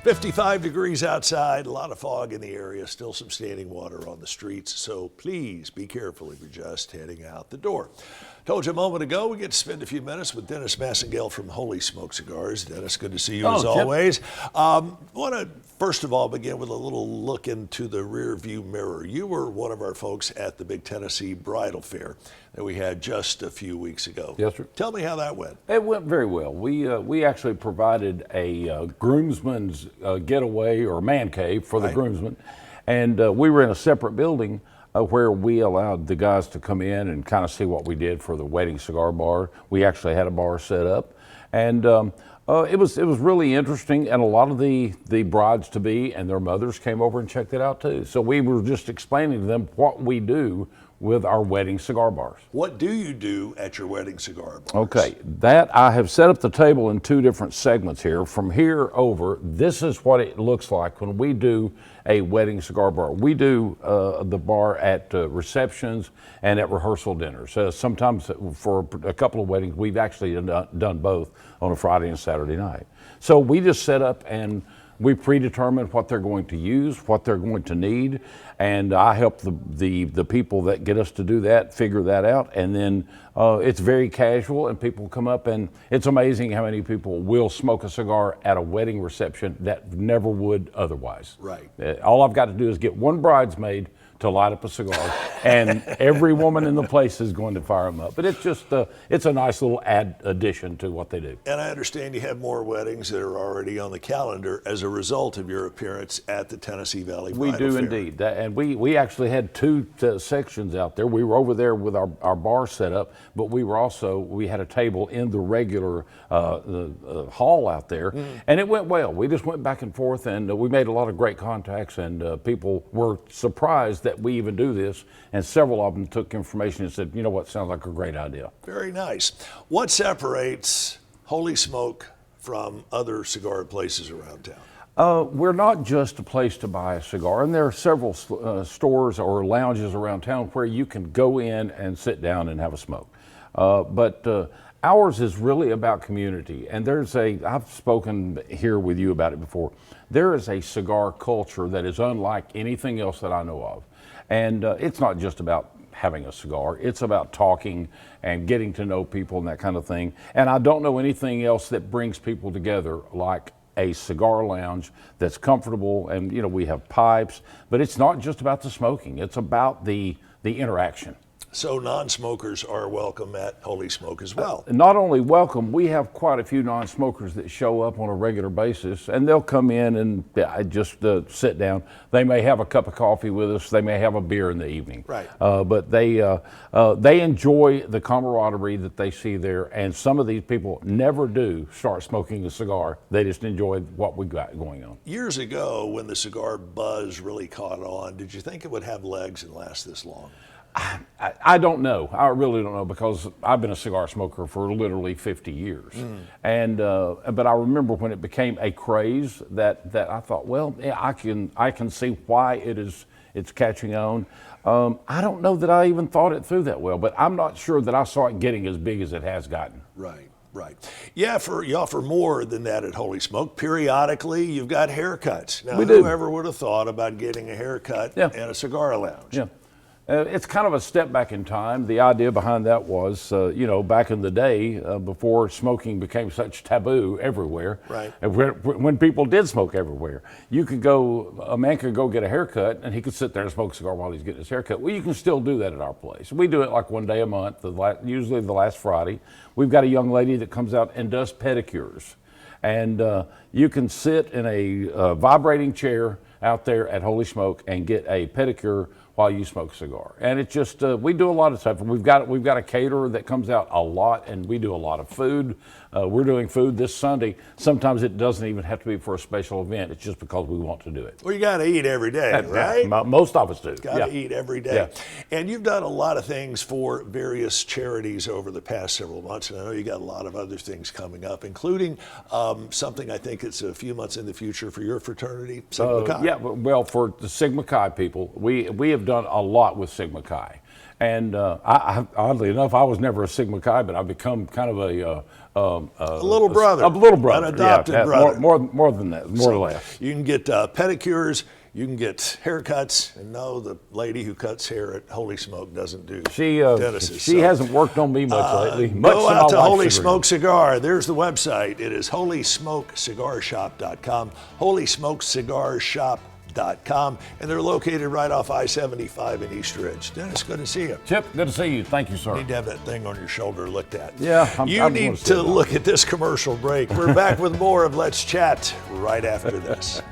55 degrees outside, a lot of fog in the area, still some standing water on the streets, so please be careful if you're just heading out the door. Told you a moment ago, we get to spend a few minutes with Dennis Massengale from Holy Smoke Cigars. Dennis, good to see you as always. Want to first of all begin with a little look into the rear view mirror. You were one of our folks at the big Tennessee Bridal Fair that we had just a few weeks ago. Yes, sir. Tell me how that went. It went very well. We actually provided a groomsman's getaway or man cave for the groomsmen, and we were in a separate building where we allowed the guys to come in and kind of see what we did for the wedding cigar bar. We actually had a bar set up, and it was really interesting, and a lot of the brides-to-be and their mothers came over and checked it out too. So we were just explaining to them what we do with our wedding cigar bars. What do you do at your wedding cigar bars? Okay, that I have set up the table in two different segments here. From here over, this is what it looks like when we do a wedding cigar bar. We do the bar at receptions and at rehearsal dinners. Sometimes for a couple of weddings, we've actually done both on a Friday and Saturday night. So we just set up and we predetermine what they're going to use, what they're going to need, and I help the people that get us to do that figure that out. And then it's very casual, and people come up, and it's amazing how many people will smoke a cigar at a wedding reception that never would otherwise. Right. All I've got to do is get one bridesmaid to light up a cigar, and every woman in the place is going to fire them up. But it's just, it's a nice little addition to what they do. And I understand you have more weddings that are already on the calendar as a result of your appearance at the Tennessee Valley Bridal Fair. We do indeed. And we actually had two sections out there. We were over there with our bar set up, but we had a table in the regular hall out there, and it went well. We just went back and forth, and we made a lot of great contacts, and people were surprised that we even do this, and several of them took information and said, you know what, sounds like a great idea. Very nice. What separates Holy Smoke from other cigar places around town? We're not just a place to buy a cigar, and there are several stores or lounges around town where you can go in and sit down and have a smoke. But ours is really about community, and I've spoken here with you about it before, there is a cigar culture that is unlike anything else that I know of. And it's not just about having a cigar, it's about talking and getting to know people and that kind of thing. And I don't know anything else that brings people together like a cigar lounge that's comfortable, and we have pipes, but it's not just about the smoking, it's about the interaction. So non-smokers are welcome at Holy Smoke as well. Not only welcome, we have quite a few non-smokers that show up on a regular basis, and they'll come in and just sit down. They may have a cup of coffee with us, they may have a beer in the evening. Right. But they enjoy the camaraderie that they see there, and some of these people never do start smoking a cigar. They just enjoy what we got going on. Years ago, when the cigar buzz really caught on, did you think it would have legs and last this long? I don't know. I really don't know, because I've been a cigar smoker for literally 50 years. But I remember when it became a craze that I thought, well, yeah, I can see why it's catching on. I don't know that I even thought it through that well, but I'm not sure that I saw it getting as big as it has gotten. Right. Right. Yeah, you offer more than that at Holy Smoke. Periodically, you've got haircuts. Now, whoever would have thought about getting a haircut in a cigar lounge? Yeah. It's kind of a step back in time. The idea behind that was, back in the day, before smoking became such taboo everywhere, right. When people did smoke everywhere, a man could go get a haircut, and he could sit there and smoke a cigar while he's getting his haircut. Well, you can still do that at our place. We do it like one day a month, usually the last Friday. We've got a young lady that comes out and does pedicures. And you can sit in a vibrating chair out there at Holy Smoke and get a pedicure while you smoke a cigar. And it's just, we do a lot of stuff. We've got a caterer that comes out a lot, and we do a lot of food. We're doing food this Sunday. Sometimes it doesn't even have to be for a special event. It's just because we want to do it. Well, you got to eat every day, right? Most of us do. Got to eat every day. Yeah. And you've done a lot of things for various charities over the past several months, and I know you got a lot of other things coming up, including something I think it's a few months in the future for your fraternity, Sigma Chi. Yeah, well, for the Sigma Chi people, we have done a lot with Sigma Chi. And oddly enough, I was never a Sigma Chi, but I've become kind of a little brother. A little brother. An adopted brother. More than that, more or less. You can get pedicures, you can get haircuts, and no, the lady who cuts hair at Holy Smoke doesn't do dentists. She hasn't worked on me much lately. Go out to Holy Smoke Cigar. There's the website. It is holysmokecigarshop.com, holysmokecigarshop.com, and they're located right off I-75 in East Ridge. Dennis, good to see you. Chip, good to see you. Thank you, sir. You need to have that thing on your shoulder looked at. Yeah, you need to look at this commercial break. We're back with more of Let's Chat right after this.